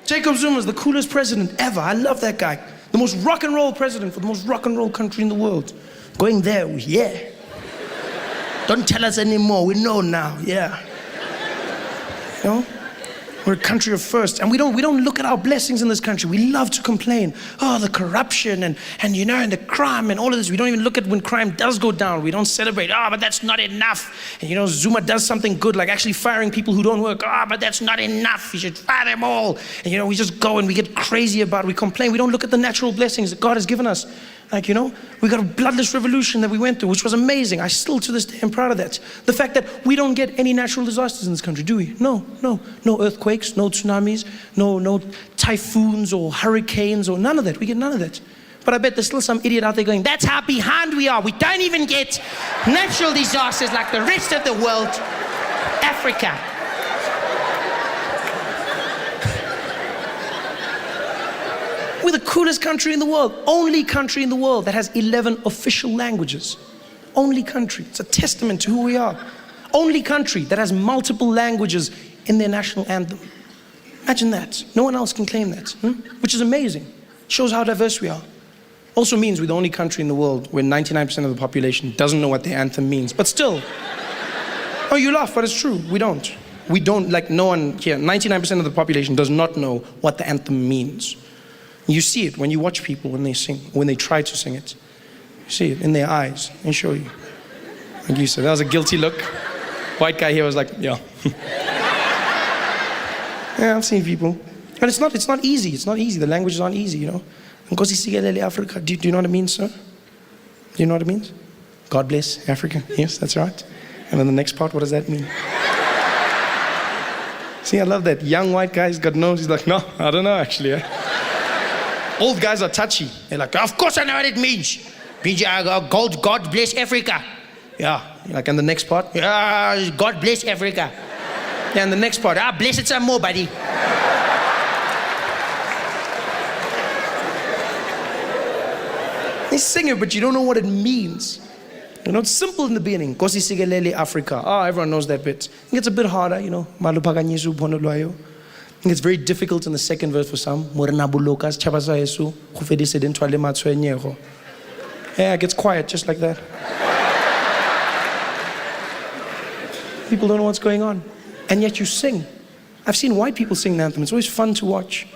Jacob Zuma is the coolest president ever. I love that guy. The most rock and roll president for the most rock and roll country in the world. Going there, yeah. Don't tell us anymore, we know now, yeah. You know? We're a country of first, and we don't look at our blessings in this country. We love to complain. Oh, the corruption and the crime and all of this. We don't even look at when crime does go down. We don't celebrate. Oh, but that's not enough. And Zuma does something good, like actually firing people who don't work. Oh, but that's not enough. You should fire them all. And we just go and we get crazy about it. We complain. We don't look at the natural blessings that God has given us. We got a bloodless revolution that we went through, which was amazing. I still, to this day, am proud of that. The fact that we don't get any natural disasters in this country, do we? No earthquakes, no tsunamis, no typhoons or hurricanes or none of that. We get none of that. But I bet there's still some idiot out there going, that's how behind we are. We don't even get natural disasters like the rest of the world. Africa. We're the coolest country in the world. Only country in the world that has 11 official languages. Only country. It's a testament to who we are. Only country that has multiple languages in their national anthem. Imagine that. No one else can claim that. Which is amazing. Shows how diverse we are. Also means we're the only country in the world where 99% of the population doesn't know what their anthem means. But still, oh, you laugh, but it's true. We don't. We don't, like no one here, 99% of the population does not know what the anthem means. You see it when you watch people when they sing, when they try to sing it. You see it in their eyes. Let me show you. Like you said, that was a guilty look. White guy here was like, yeah. Yeah, I've seen people. And it's not easy. It's not easy. The languages aren't easy, Nkosi sikelele Africa. Do you know what it means, sir? Do you know what it means? God bless Africa. Yes, that's right. And then the next part, what does that mean? See, I love that. Young white guy's got nose. He's like, no, I don't know actually. Old guys are touchy. They're like, of course I know what it means. God bless Africa. Yeah. Like, and the next part, yeah, God bless Africa. Yeah, and the next part, bless it some more, buddy. They sing it, but you don't know what it means. It's simple in the beginning. Nkosi sikelele Africa. Everyone knows that bit. It gets a bit harder, Maluphakanyiswa uphondo lwayo. I think it's very difficult in the second verse for some. Yeah, it gets quiet just like that. People don't know what's going on. And yet you sing. I've seen white people sing the anthem. It's always fun to watch.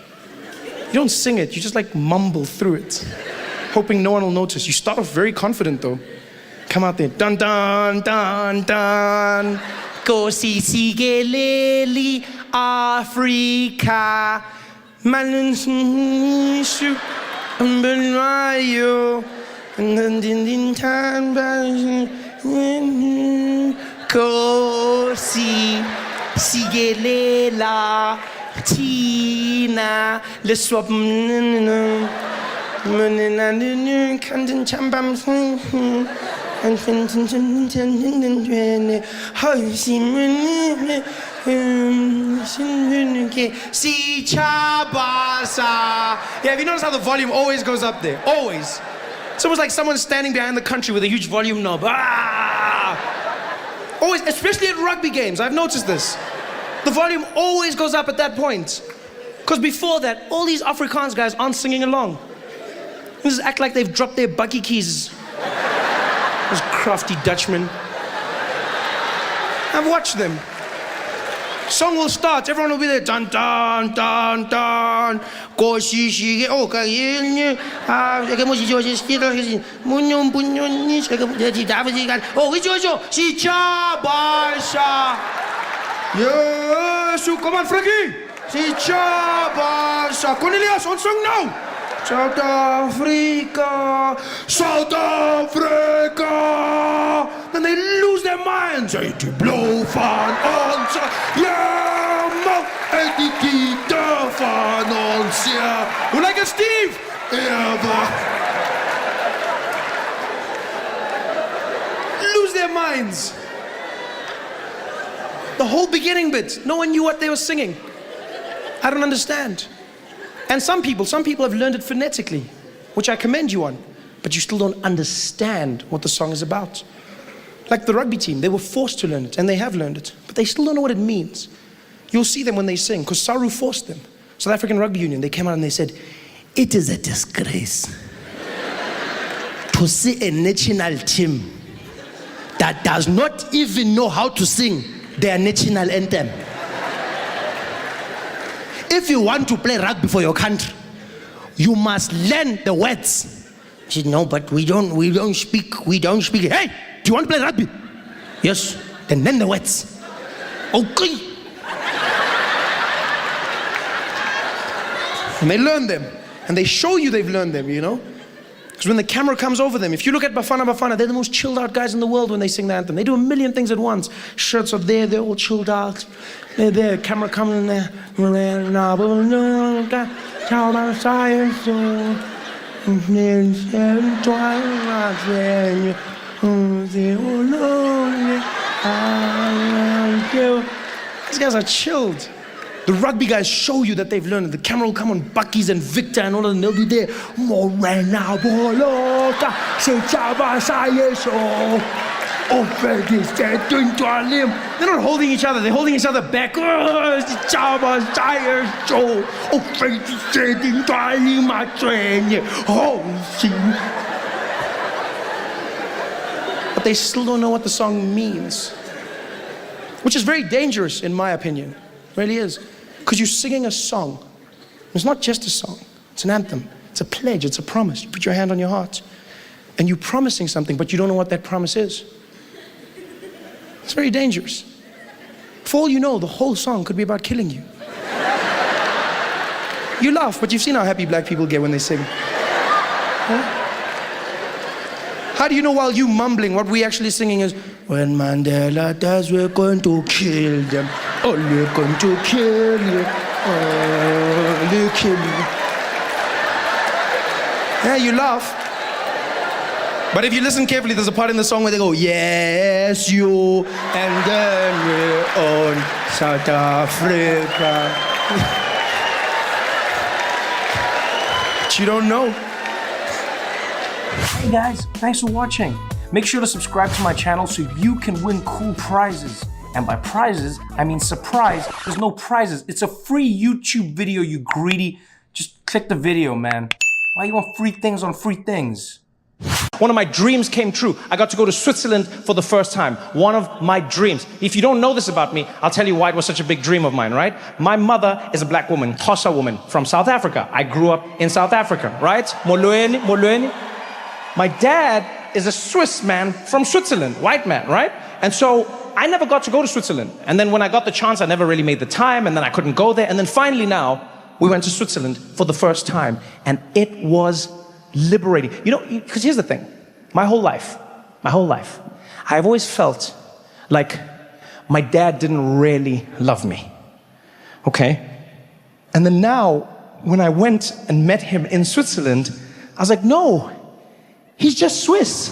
You don't sing it, you just like mumble through it, hoping no one will notice. You start off very confident though. Come out there, dun dun dun dun. Nkosi sikelele Africa, Malinsu, Mbelwayo, Nkosi sigelela Tina leswap Munenanu kantin chambam and yeah, have you noticed how the volume always goes up there? Always. It's almost like someone's standing behind the country with a huge volume knob. Always, especially at rugby games, I've noticed this. The volume always goes up at that point. Because before that, all these Afrikaans guys aren't singing along. They just act like they've dropped their buggy keys. Those crafty Dutchmen. I've watched them. Song will start, everyone will be there. Dun dun dun dun. Oh, yes, come on, Frankie. Cornelius, on song now. South Africa, South Africa. Then they lose their minds. They blow van ons. Ja, man. En die gitaar van ons. Ja. Hoe lijkt het, Steve? Ja, lose their minds. The whole beginning bit, no one knew what they were singing. I don't understand. And some people have learned it phonetically, which I commend you on, but you still don't understand what the song is about. Like the rugby team, they were forced to learn it, and they have learned it, but they still don't know what it means. You'll see them when they sing, because Saru forced them. South African Rugby Union, they came out and they said, it is a disgrace to see a national team that does not even know how to sing their national anthem. If you want to play rugby for your country, you must learn the words. She said, no, but we don't speak. Hey, do you want to play rugby? Yes, then learn the words. Okay. And they learn them. And they show you they've learned them, you know? Because when the camera comes over them, if you look at Bafana, they're the most chilled out guys in the world when they sing the anthem. They do a million things at once. Shirts are there, they're all chilled out. They're there, camera comes in there. These guys are chilled. The rugby guys show you that they've learned. The camera will come on Bucky's and Victor and all of them. They'll be there. They're not holding each other. They're holding each other back. But they still don't know what the song means, which is very dangerous in my opinion. It really is. Because you're singing a song. It's not just a song. It's an anthem. It's a pledge. It's a promise. You put your hand on your heart. And you're promising something, but you don't know what that promise is. It's very dangerous. For all you know, the whole song could be about killing you. You laugh, but you've seen how happy black people get when they sing. Huh? How do you know while you mumbling, what we actually singing is, when Mandela dies, we're going to kill them. Oh, we're going to kill you. Oh, we'll kill you. Yeah, you laugh. But if you listen carefully, there's a part in the song where they go, yes, you, and then we're on South Africa. But you don't know. Hey guys, thanks for watching. Make sure to subscribe to my channel so you can win cool prizes. And by prizes, I mean surprise. There's no prizes. It's a free YouTube video, you greedy. Just click the video, man. Why you want free things on free things? One of my dreams came true. I got to go to Switzerland for the first time. One of my dreams. If you don't know this about me, I'll tell you why it was such a big dream of mine, right? My mother is a black woman, Xhosa woman, from South Africa. I grew up in South Africa, right? Molweni. My dad is a Swiss man from Switzerland, white man, right? And so I never got to go to Switzerland. And then when I got the chance, I never really made the time, and then I couldn't go there. And then finally now, we went to Switzerland for the first time, and it was liberating. You know, because here's the thing. My whole life, I've always felt like my dad didn't really love me, okay? And then now, when I went and met him in Switzerland, I was like, no, he's just Swiss.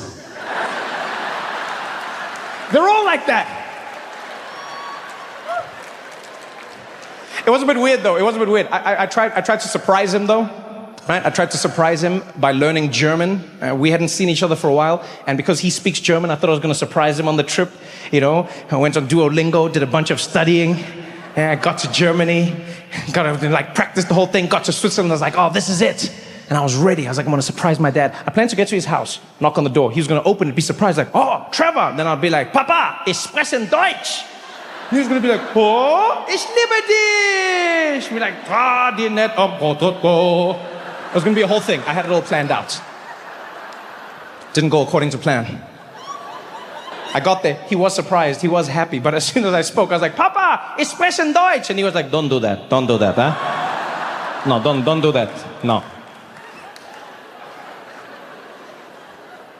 They're all like that. It was a bit weird though, I tried to surprise him though. Right? I tried to surprise him by learning German. We hadn't seen each other for a while, and because he speaks German, I thought I was going to surprise him on the trip. You know, I went on Duolingo, did a bunch of studying. I got to Germany, got to like practice the whole thing. Got to Switzerland, I was like, oh, this is it. And I was ready. I was like, I'm going to surprise my dad. I planned to get to his house, knock on the door. He was going to open it, be surprised, like, oh, Trevor. Then I'd be like, Papa, ich spreche Deutsch. He was going to be like, oh, ich liebe dich. Be like, die net am Protocol. It was going to be a whole thing. I had it all planned out. Didn't go according to plan. I got there. He was surprised. He was happy. But as soon as I spoke, I was like, Papa, ich spreche Deutsch. And he was like, don't do that. Don't do that, huh? No, don't do that. No.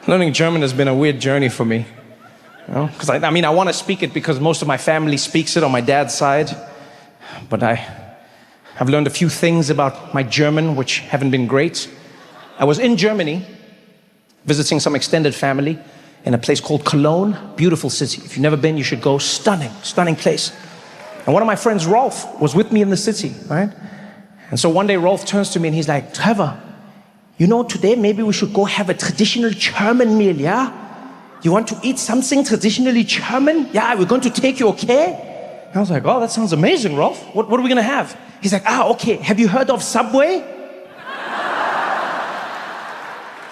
Learning German has been a weird journey for me. You know? Because I mean, I want to speak it because most of my family speaks it on my dad's side. But I've learned a few things about my German which haven't been great. I was in Germany visiting some extended family in a place called Cologne. Beautiful city. If you've never been, you should go. Stunning place. And one of my friends, Rolf, was with me in the city, right? And so one day Rolf turns to me and he's like, Trevor, you know, today maybe we should go have a traditional German meal, yeah? You want to eat something traditionally German? Yeah, we're going to take you, okay? And I was like, oh, that sounds amazing, Rolf. What are we going to have? He's like, okay, have you heard of Subway?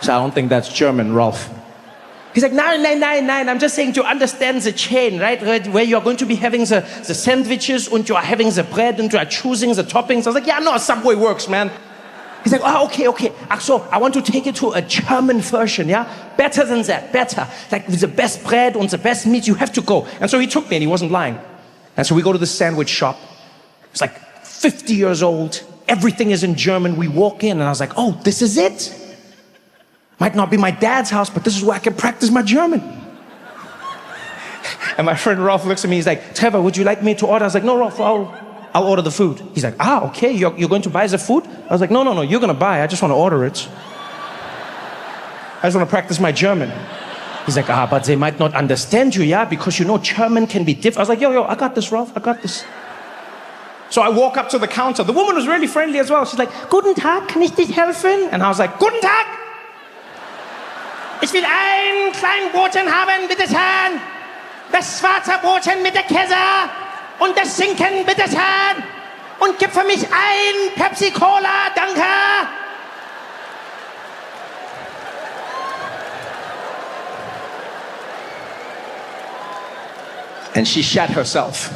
So I don't think that's German, Rolf. He's like, nein, I'm just saying to understand the chain, right? Where you're going to be having the sandwiches and you're having the bread and you're choosing the toppings. I was like, yeah, no, Subway works, man. He's like, okay. So I want to take it to a German version, yeah? Better than that, better. Like with the best bread and the best meat, you have to go. And so he took me and he wasn't lying. And so we go to the sandwich shop. It's like 50 years old. Everything is in German. We walk in and I was like, oh, this is it. Might not be my dad's house, but this is where I can practice my German. And my friend Rolf looks at me, he's like, Trevor, would you like me to order? I was like, no, Rolf, I'll order the food. He's like, okay, you're going to buy the food? I was like, no, you're going to buy. I just want to order it. I just want to practice my German. He's like, but they might not understand you, yeah? Because you know German can be different. I was like, yo, I got this, Rolf, I got this. So I walk up to the counter. The woman was really friendly as well. She's like, Guten Tag, kann ich dich helfen? And I was like, Guten Tag! Ich will ein kleines Brotchen haben, bitte schön. Das schwarze Brotchen mit der Käse und das Schinken, bitte schön. Und gib für mich ein Pepsi Cola, danke. And she shat herself.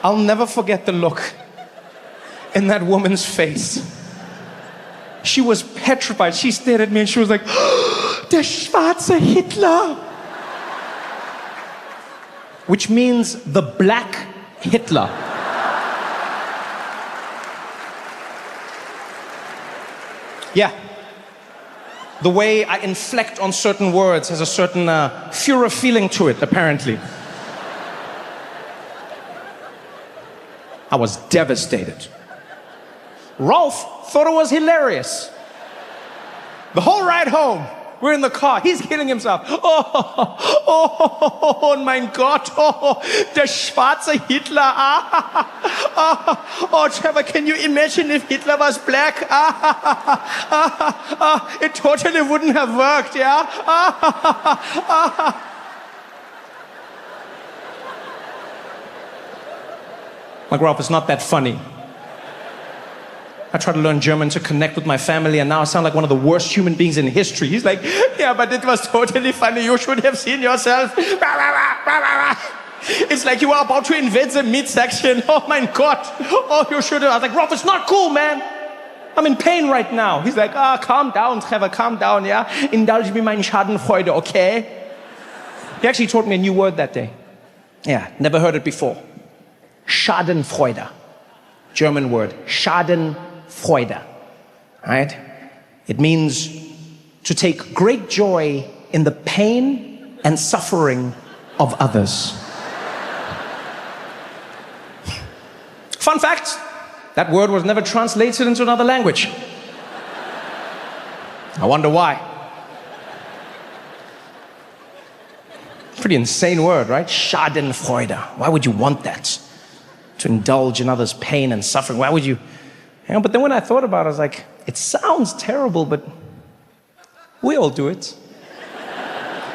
I'll never forget the look in that woman's face. She was petrified. She stared at me and she was like, der schwarze Hitler. Which means the black Hitler. Yeah. The way I inflect on certain words has a certain Führer feeling to it, apparently. I was devastated. Rolf thought it was hilarious. The whole ride home, we're in the car, he's killing himself. Oh mein Gott, der schwarze Hitler. Oh, Trevor, can you imagine if Hitler was black? It totally wouldn't have worked, yeah? Like, Rolf, it's not that funny. I try to learn German to connect with my family, and now I sound like one of the worst human beings in history. He's like, yeah, but it was totally funny. You should have seen yourself. It's like you were about to invade the meat section. Oh my God. Oh, you should have. I was like, Rolf, it's not cool, man. I'm in pain right now. He's like, calm down, Trevor, calm down, yeah? Indulge me meine Schadenfreude, okay? He actually taught me a new word that day. Yeah, never heard it before. Schadenfreude. German word. Schadenfreude. Right? It means to take great joy in the pain and suffering of others. Fun fact, that word was never translated into another language. I wonder why. Pretty insane word, right? Schadenfreude. Why would you want that? To indulge in others' pain and suffering. Why would you? But then when I thought about it, I was like, it sounds terrible, but we all do it.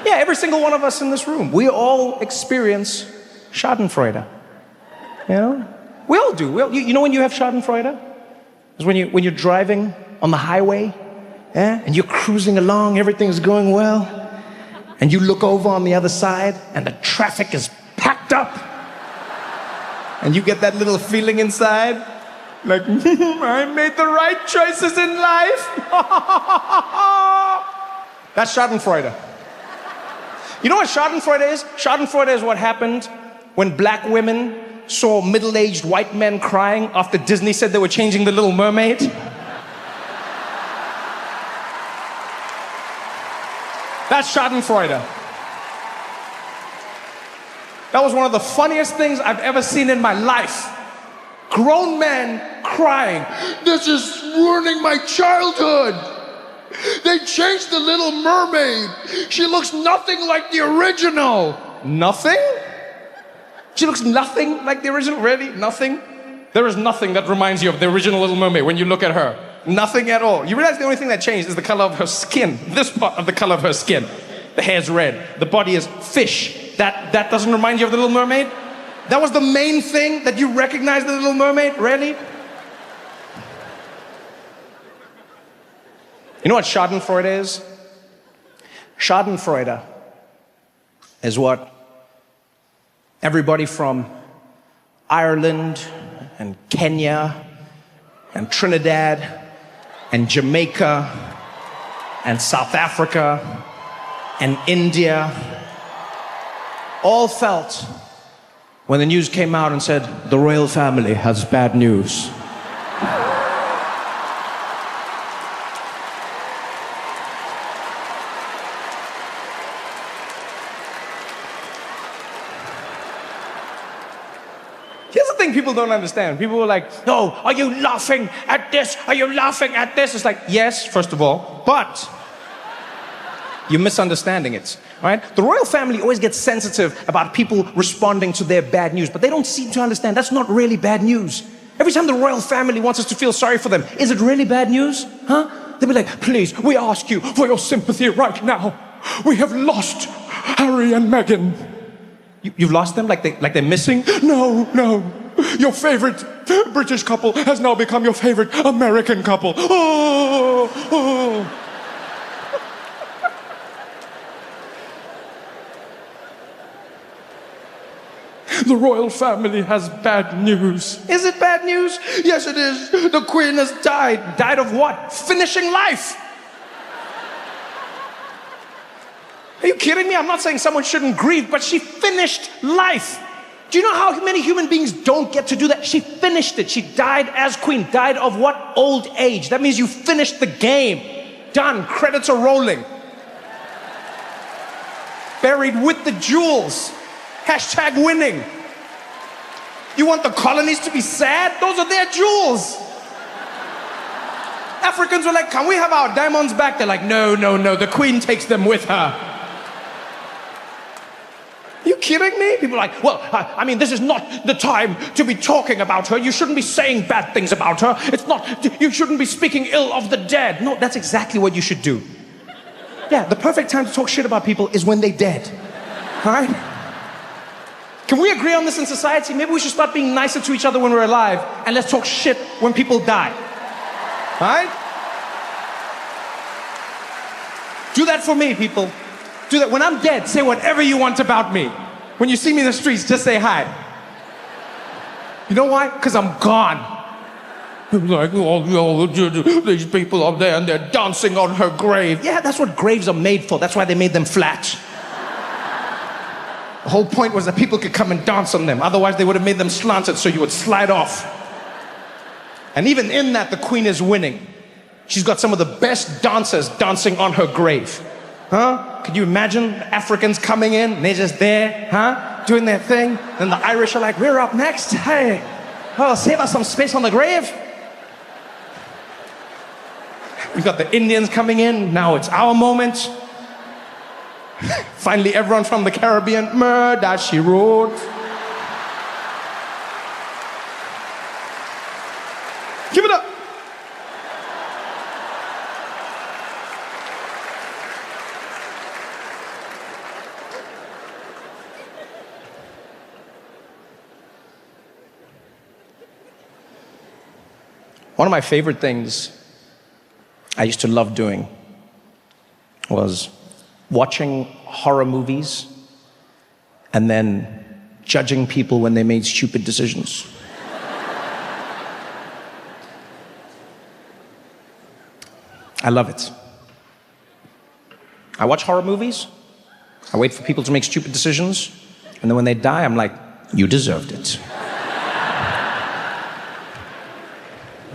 Yeah, every single one of us in this room. We all experience Schadenfreude. You know? We all do. You know when you have Schadenfreude? It's when you're driving on the highway, yeah? And you're cruising along, everything's going well, and you look over on the other side, and the traffic is packed up. And you get that little feeling inside, like, I made the right choices in life. That's Schadenfreude. You know what Schadenfreude is? Schadenfreude is what happened when black women saw middle-aged white men crying after Disney said they were changing the Little Mermaid. That's Schadenfreude. That was one of the funniest things I've ever seen in my life. Grown men crying. This is ruining my childhood. They changed the Little Mermaid. She looks nothing like the original. Nothing? She looks nothing like the original? Really? Nothing? There is nothing that reminds you of the original Little Mermaid when you look at her. Nothing at all. You realize the only thing that changed is the color of her skin. This part of the color of her skin. The hair's red. The body is fish. That doesn't remind you of the Little Mermaid? That was the main thing that you recognized the Little Mermaid? Really? You know what schadenfreude is? Schadenfreude is what everybody from Ireland and Kenya and Trinidad and Jamaica and South Africa and India all felt when the news came out and said, the royal family has bad news. Here's the thing people don't understand. People are like, no, are you laughing at this? Are you laughing at this? It's like, yes, first of all, but you're misunderstanding it, right? The royal family always gets sensitive about people responding to their bad news, but they don't seem to understand that's not really bad news. Every time the royal family wants us to feel sorry for them, is it really bad news? Huh? They'll be like, please, we ask you for your sympathy right now. We have lost Harry and Meghan. You've lost them? Like they're missing? No. Your favorite British couple has now become your favorite American couple. Oh. The royal family has bad news. Is it bad news? Yes, it is. The Queen has died. Died of what? Finishing life. Are you kidding me? I'm not saying someone shouldn't grieve, but she finished life. Do you know how many human beings don't get to do that? She finished it. She died as queen. Died of what? Old age. That means you finished the game. Done. Credits are rolling. Buried with the jewels. Hashtag winning. You want the colonies to be sad? Those are their jewels. Africans were like, can we have our diamonds back? They're like, no. The queen takes them with her. You kidding me? People are like, well, I mean, this is not the time to be talking about her. You shouldn't be saying bad things about her. You shouldn't be speaking ill of the dead. No, that's exactly what you should do. Yeah, the perfect time to talk shit about people is when they're dead. All right? Can we agree on this in society? Maybe we should start being nicer to each other when we're alive, and let's talk shit when people die. All right? Do that for me, people. Do that. When I'm dead, say whatever you want about me. When you see me in the streets, just say hi. You know why? Because I'm gone. Like, oh, these people up there and they're dancing on her grave. Yeah, that's what graves are made for. That's why they made them flat. The whole point was that people could come and dance on them. Otherwise, they would have made them slanted so you would slide off. And even in that, the queen is winning. She's got some of the best dancers dancing on her grave. Huh? Could you imagine Africans coming in and they're just there, huh? Doing their thing. Then the Irish are like, we're up next. Hey, oh, save us some space on the grave. We've got the Indians coming in. Now it's our moment. Finally, everyone from the Caribbean, murder, she wrote. Give it up. One of my favorite things I used to love doing was watching horror movies and then judging people when they made stupid decisions. I love it. I watch horror movies, I wait for people to make stupid decisions, and then when they die, I'm like, you deserved it.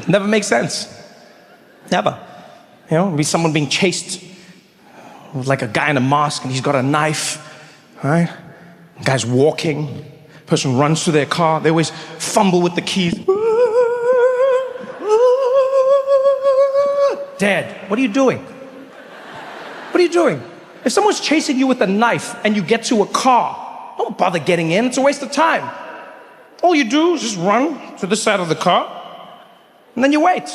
Never makes sense. Never. You know, be someone being chased with like a guy in a mask and he's got a knife, right? The guy's walking, person runs to their car, they always fumble with the keys. Dead. What are you doing? What are you doing? If someone's chasing you with a knife and you get to a car, don't bother getting in, it's a waste of time. All you do is just run to the side of the car and then you wait.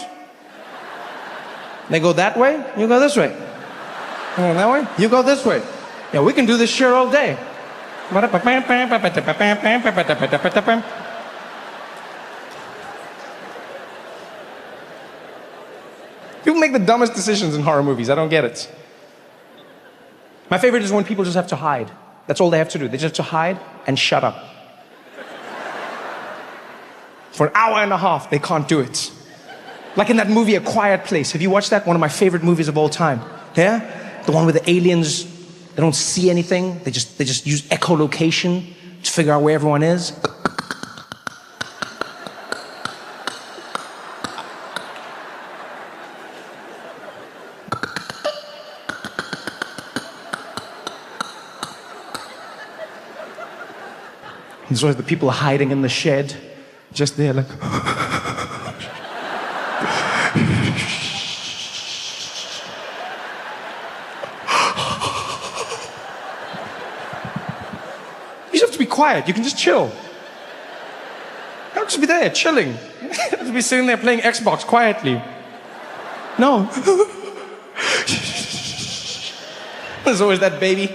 They go that way, you go this way. That way, you go this way. Yeah, we can do this shit all day. People make the dumbest decisions in horror movies. I don't get it. My favorite is when people just have to hide. That's all they have to do. They just have to hide and shut up. For an hour and a half, they can't do it. Like in that movie, A Quiet Place. Have you watched that? One of my favorite movies of all time. Yeah? The one where the aliens, they don't see anything. They just use echolocation to figure out where everyone is. There's always the people hiding in the shed, just there like... You just have to be quiet. You can just chill. You don't just be there chilling. You have to be sitting there playing Xbox quietly. No. There's always that baby.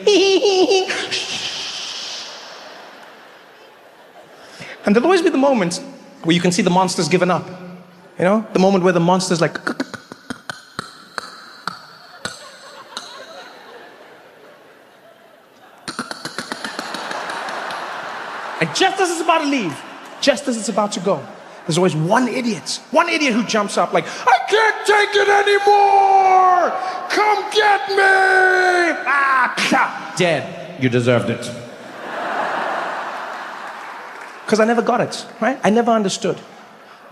And there'll always be the moment where you can see the monster's given up. You know? The moment where the monster's like... And just as it's about to leave, just as it's about to go, there's always one idiot who jumps up like, I can't take it anymore! Come get me! Ah, dead. You deserved it. Because I never got it, right? I never understood.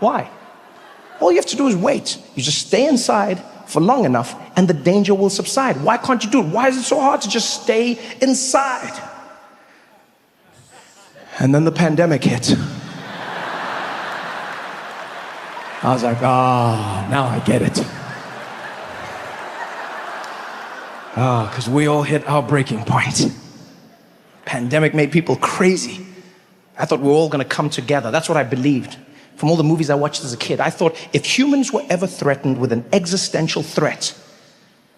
Why? All you have to do is wait. You just stay inside for long enough and the danger will subside. Why can't you do it? Why is it so hard to just stay inside? And then the pandemic hit. I was like, now I get it. Because we all hit our breaking point. Pandemic made people crazy. I thought we were all going to come together. That's what I believed. From all the movies I watched as a kid, I thought if humans were ever threatened with an existential threat,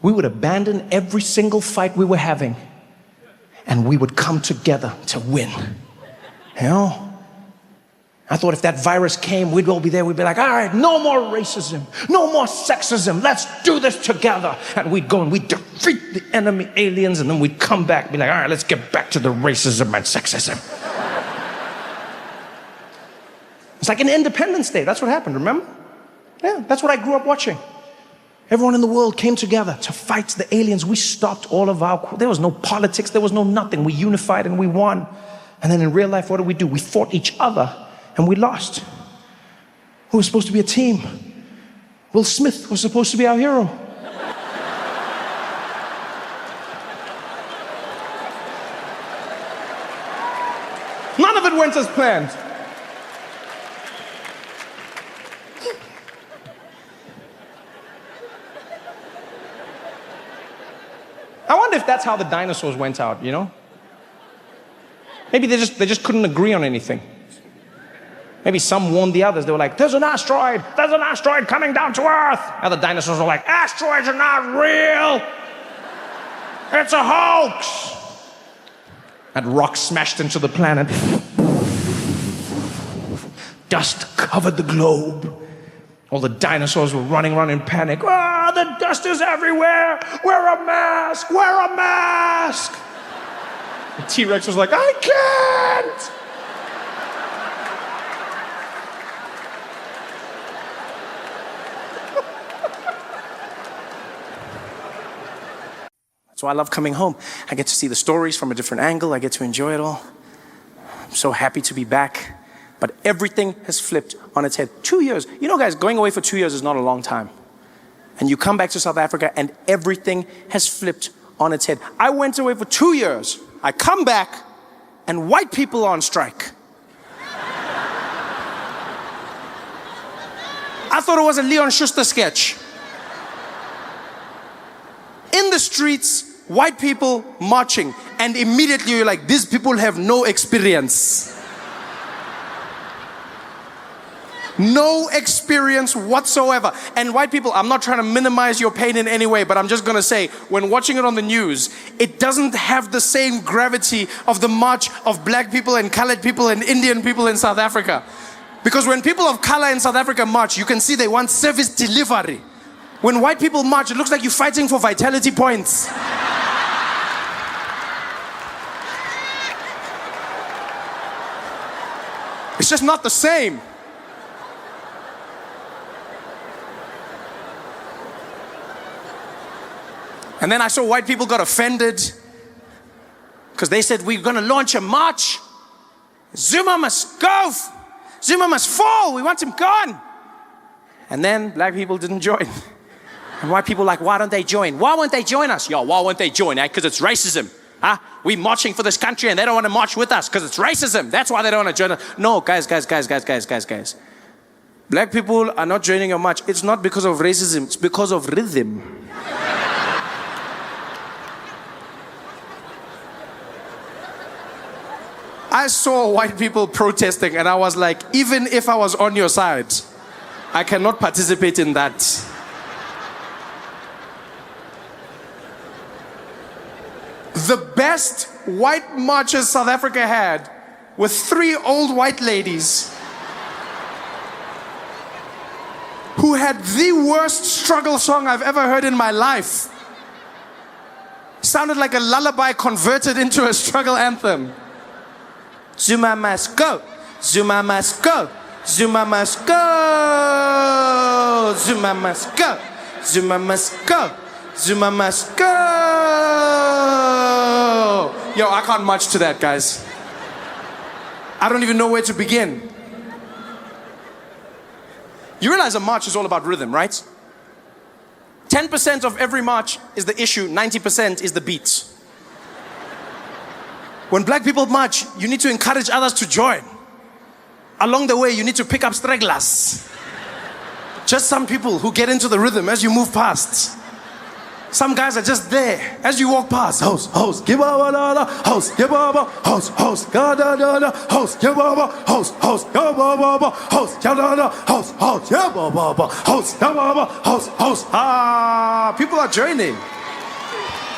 we would abandon every single fight we were having and we would come together to win. You know? I thought if that virus came, we'd all be there. We'd be like, all right, no more racism, no more sexism. Let's do this together. And we'd go and we'd defeat the enemy aliens and then we'd come back and be like, all right, let's get back to the racism and sexism. It's like an Independence Day. That's what happened, remember? Yeah, that's what I grew up watching. Everyone in the world came together to fight the aliens. We stopped all of our... There was no politics. There was no nothing. We unified and we won. And then in real life, what did? We fought each other and we lost. We were supposed to be a team. Will Smith was supposed to be our hero. None of it went as planned. I wonder if that's how the dinosaurs went out, you know? Maybe they just couldn't agree on anything. Maybe some warned the others. They were like, there's an asteroid coming down to Earth. Other dinosaurs were like, asteroids are not real. It's a hoax. And rocks smashed into the planet. Dust covered the globe. All the dinosaurs were running around in panic. Ah, the dust is everywhere. Wear a mask, wear a mask. The T-Rex was like, I can't. That's why I love coming home. I get to see the stories from a different angle. I get to enjoy it all. I'm so happy to be back. But everything has flipped on its head. 2 years. You know, guys, going away for 2 years is not a long time. And you come back to South Africa and everything has flipped on its head. I went away for 2 years. I come back and white people are on strike. I thought it was a Leon Schuster sketch. In the streets, white people marching. And immediately you're like, these people have no experience. No experience whatsoever. And white people, I'm not trying to minimize your pain in any way, but I'm just going to say, when watching it on the news, it doesn't have the same gravity of the march of black people and colored people and Indian people in South Africa. Because when people of color in South Africa march, you can see they want service delivery. When white people march, it looks like you're fighting for vitality points. It's just not the same. And then I saw white people got offended because they said, we're going to launch a march. Zuma must go. Zuma must fall. We want him gone. And then black people didn't join. And white people like, why don't they join? Why won't they join us? Yo, why won't they join? Because it's racism. Huh? We're marching for this country and they don't want to march with us because it's racism. That's why they don't want to join us. No, guys. Black people are not joining your march. It's not because of racism. It's because of rhythm. I saw white people protesting and I was like, even if I was on your side, I cannot participate in that. The best white marches South Africa had were 3 old white ladies who had the worst struggle song I've ever heard in my life. Sounded like a lullaby converted into a struggle anthem. Zuma must go. Zuma must go. Zuma must go. Zuma must go. Zuma must go. Zuma must go. Yo, I can't march to that, guys. I don't even know where to begin. You realize a march is all about rhythm, right? 10% of every march is the issue, 90% is the beat. When black people march, you need to encourage others to join. Along the way, you need to pick up stragglers. Just some people who get into the rhythm as you move past. Some guys are just there as you walk past. Host, give up, host, give up, host, ga da da da, host, give up, host, give up, host, ga da da, host, give up, host, give up, host. Ah, people are joining.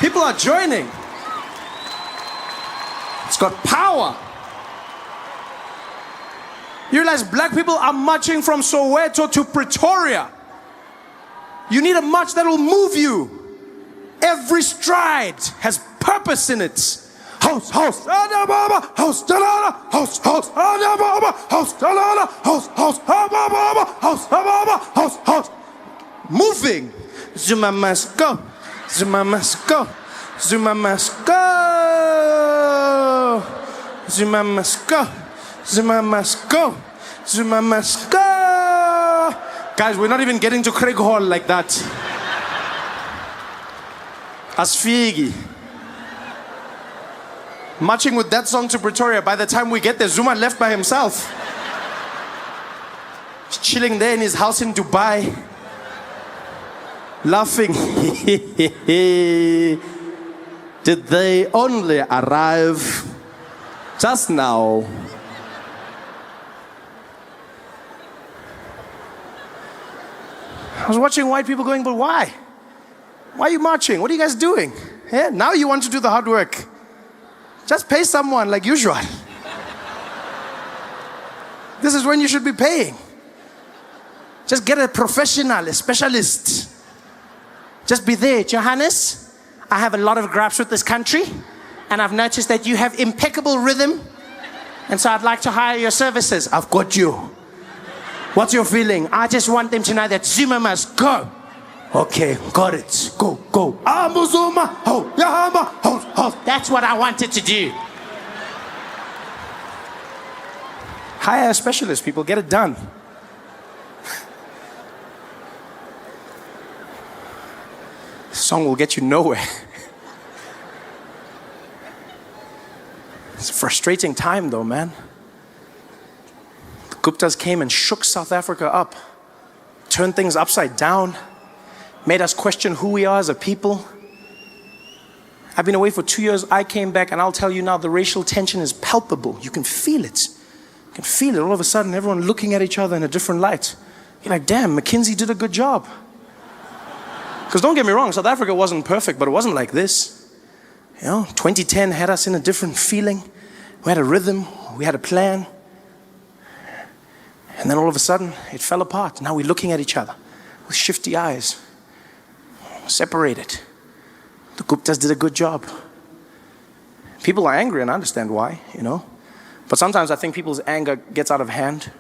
People are joining. It's got power. You realize black people are marching from Soweto to Pretoria. You need a march that will move you. Every stride has purpose in it. Host, moving. Zuma must go. Zuma must go. Zuma must go. Zuma must go. Zuma must go. Zuma must go. Guys, we're not even getting to Craig Hall like that. Asfigi. Marching with that song to Pretoria, by the time we get there, Zuma left by himself. He's chilling there in his house in Dubai. Laughing. Did they only arrive just now? I was watching white people going, but why? Why are you marching? What are you guys doing? Yeah, now you want to do the hard work. Just pay someone like usual. This is when you should be paying. Just get a professional, a specialist. Just be there. Johannes, I have a lot of gripes with this country, and I've noticed that you have impeccable rhythm, and so I'd like to hire your services. I've got you. What's your feeling? I just want them to know that Zuma must go. Okay, got it. Go, go. That's what I wanted to do. Hire a specialist, people. Get it done. This song will get you nowhere. It's a frustrating time, though, man. The Guptas came and shook South Africa up, turned things upside down, made us question who we are as a people. I've been away for 2 years. I came back, and I'll tell you now, the racial tension is palpable. You can feel it. You can feel it all of a sudden, everyone looking at each other in a different light. You're like, damn, McKinsey did a good job. Because don't get me wrong, South Africa wasn't perfect, but it wasn't like this. 2010 had us in a different feeling. We had a rhythm, we had a plan. And then all of a sudden, it fell apart. Now we're looking at each other with shifty eyes, separated. The Guptas did a good job. People are angry, and I understand why, But sometimes I think people's anger gets out of hand,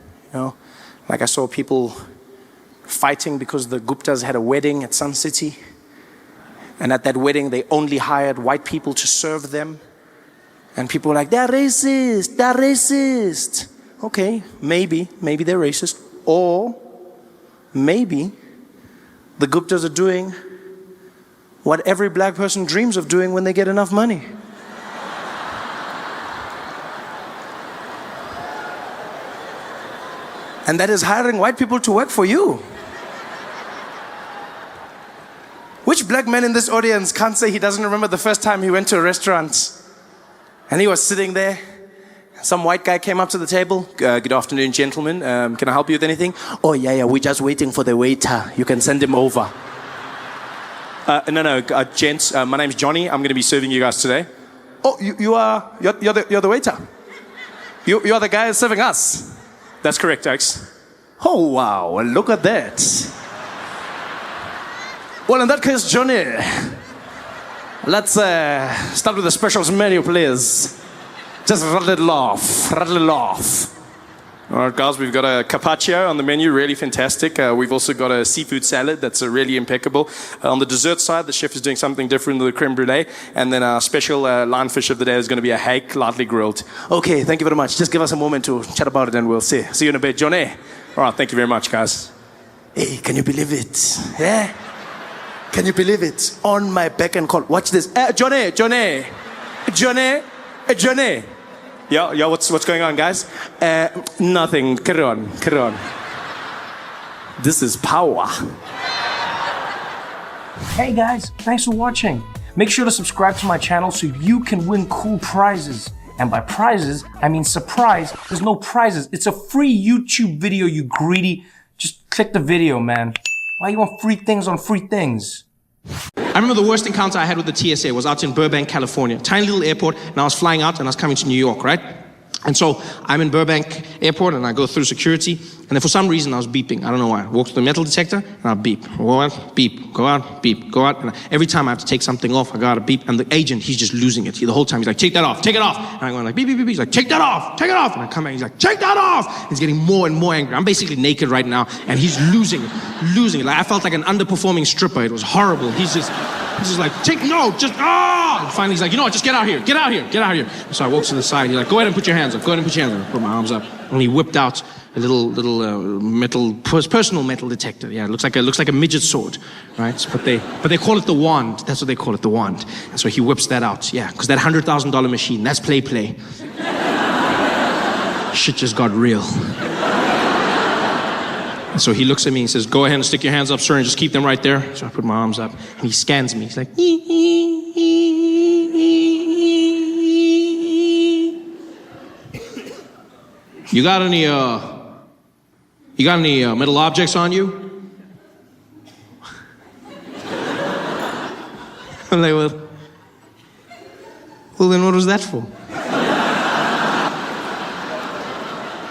Like I saw people fighting because the Guptas had a wedding at Sun City. And at that wedding, they only hired white people to serve them. And people were like, they're racist, they're racist. Okay, maybe they're racist. Or maybe the Guptas are doing what every black person dreams of doing when they get enough money. And that is hiring white people to work for you. Which black man in this audience can't say he doesn't remember the first time he went to a restaurant and he was sitting there? Some white guy came up to the table. Good afternoon, gentlemen. Can I help you with anything? Oh, yeah, we're just waiting for the waiter. You can send him over. No, gents, my name's Johnny. I'm going to be serving you guys today. Oh, you're the waiter. You are the guy serving us. That's correct, Alex. Oh, wow, look at that. Well, in that case, Johnny, let's start with the specials menu, please. Just rattle it off. All right, guys, we've got a carpaccio on the menu, really fantastic. We've also got a seafood salad that's really impeccable. On the dessert side, the chef is doing something different with the creme brulee. And then our special lionfish of the day is going to be a hake, lightly grilled. Okay, thank you very much. Just give us a moment to chat about it and we'll see you in a bit. Johnny. All right, thank you very much, guys. Hey, can you believe it? Yeah? Can you believe it? On my beck and call. Watch this. Johnny. Yeah, what's going on, guys? Nothing. Carry on. This is power. Hey guys, thanks for watching. Make sure to subscribe to my channel so you can win cool prizes. And by prizes, I mean surprise. There's no prizes. It's a free YouTube video, you greedy. Just click the video, man. Why you want free things on free things? I remember the worst encounter I had with the TSA was out in Burbank, California. Tiny little airport, and I was flying out and I was coming to New York, right? And so I'm in Burbank Airport and I go through security, and then for some reason I was beeping. I don't know why. I walk to the metal detector and I beep. Go out, beep. Go out, beep. Go out. And every time I have to take something off, I gotta beep. And the agent, he's just losing it. The whole time he's like, take that off, take it off. And I'm going like, beep, beep, beep, beep. He's like, take that off, take it off. And I come back, he's like, take that off. He's getting more and more angry. I'm basically naked right now and he's losing it. Like I felt like an underperforming stripper. It was horrible. He's just like, And finally he's like, you know what, just get out here. So I walk to the side, he's like, go ahead and put your hands up. I put my arms up, and he whipped out a little personal metal detector. Yeah, it looks like a midget sword, right? But they call it the wand. That's what they call it, the wand. And so he whips that out, yeah, because that $100,000 machine, that's play. Shit just got real. And so he looks at me and says, go ahead and stick your hands up, sir, and just keep them right there. So I put my arms up, and he scans me. He's like, You got any metal objects on you? I'm like, well, then what was that for?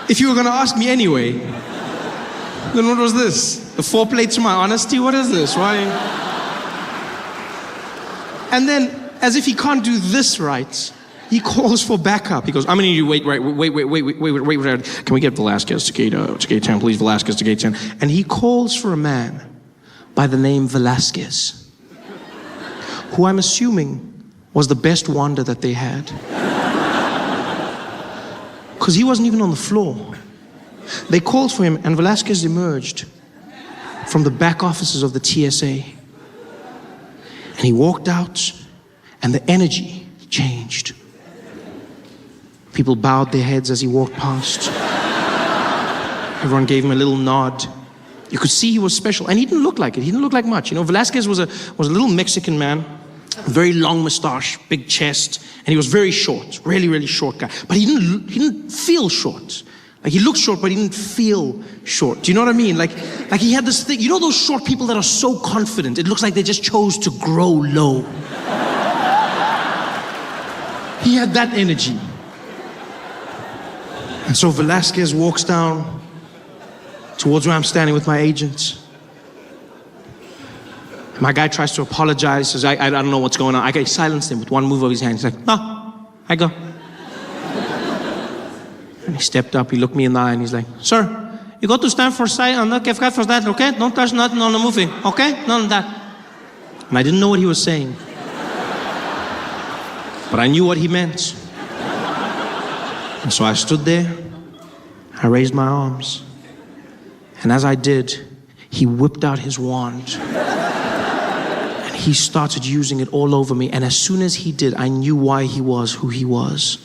If you were gonna ask me anyway, then what was this? The foreplay to my honesty? What is this? Why? And then, as if he can't do this right, he calls for backup. He goes, I'm gonna need you wait. Can we get Velasquez to gate 10, please? Velasquez to gate 10. And he calls for a man by the name Velasquez, who I'm assuming was the best wander that they had. Because he wasn't even on the floor. They called for him, and Velasquez emerged from the back offices of the TSA. And he walked out, and the energy changed. People bowed their heads as he walked past. Everyone gave him a little nod. You could see he was special, and he didn't look like it. He didn't look like much. You know, Velasquez was a little Mexican man, very long mustache, big chest, and he was very short, really, really short guy. But he didn't feel short. Like he looked short, but he didn't feel short. Do you know what I mean? Like he had this thing. You know those short people that are so confident, it looks like they just chose to grow low. He had that energy. And so Velasquez walks down towards where I'm standing with my agent. My guy tries to apologize, says, I don't know what's going on. I silenced him with one move of his hand. He's like, no, I go. And he stepped up, he looked me in the eye, and he's like, sir, you got to stand for side and not give credit for that, okay? Don't touch nothing on the movie, okay? None of that. And I didn't know what he was saying. But I knew what he meant. And so I stood there, I raised my arms, and as I did, he whipped out his wand. And he started using it all over me, and as soon as he did, I knew why he was who he was.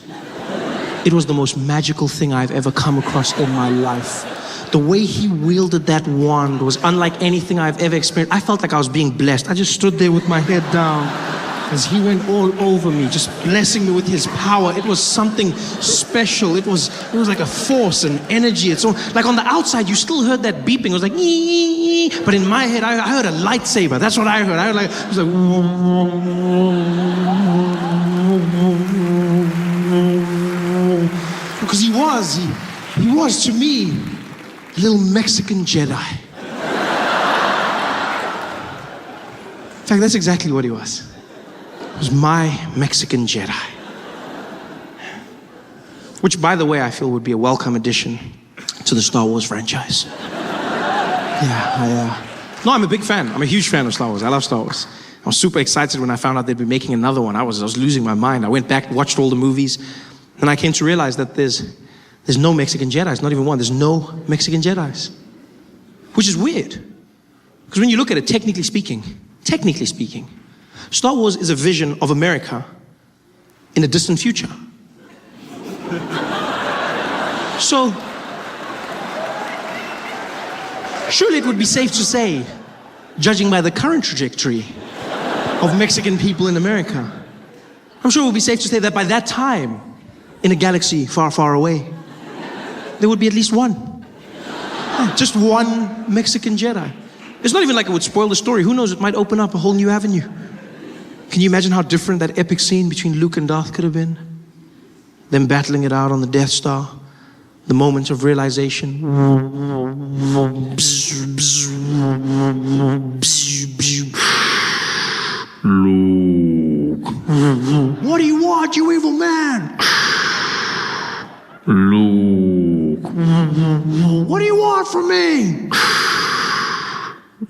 It was the most magical thing I've ever come across in my life. The way he wielded that wand was unlike anything I've ever experienced. I felt like I was being blessed. I just stood there with my head down as he went all over me, just blessing me with his power. It was something special. It was like a force and energy. It's like on the outside, you still heard that beeping. It was like, ee, but in my head, I heard a lightsaber. That's what I heard. I heard like, it was like, because he was to me, a little Mexican Jedi. In fact, that's exactly what he was. He was my Mexican Jedi. Which, by the way, I feel would be a welcome addition to the Star Wars franchise. No, I'm a big fan. I'm a huge fan of Star Wars. I love Star Wars. I was super excited when I found out they'd be making another one. I was losing my mind. I went back, watched all the movies, and I came to realize that there's no Mexican Jedis, not even one. There's no Mexican Jedis. Which is weird. Because when you look at it, technically speaking, Star Wars is a vision of America in a distant future. So, surely it would be safe to say, judging by the current trajectory of Mexican people in America, I'm sure it would be safe to say that by that time, in a galaxy far, far away, there would be at least one. Just one Mexican Jedi. It's not even like it would spoil the story. Who knows, it might open up a whole new avenue. Can you imagine how different that epic scene between Luke and Darth could have been? Them battling it out on the Death Star. The moment of realization. Luke. What do you want, you evil man? Luke. What do you want from me?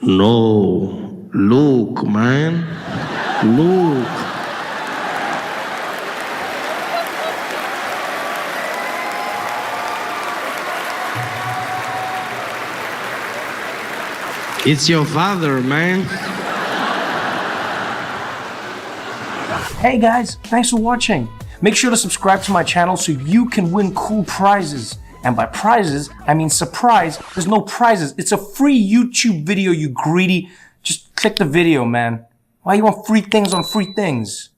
No. Luke, man. Luke. It's your father, man. Hey guys, thanks for watching. Make sure to subscribe to my channel so you can win cool prizes. And by prizes, I mean surprise. There's no prizes. It's a free YouTube video, you greedy. Just click the video, man. Why you want free things on free things?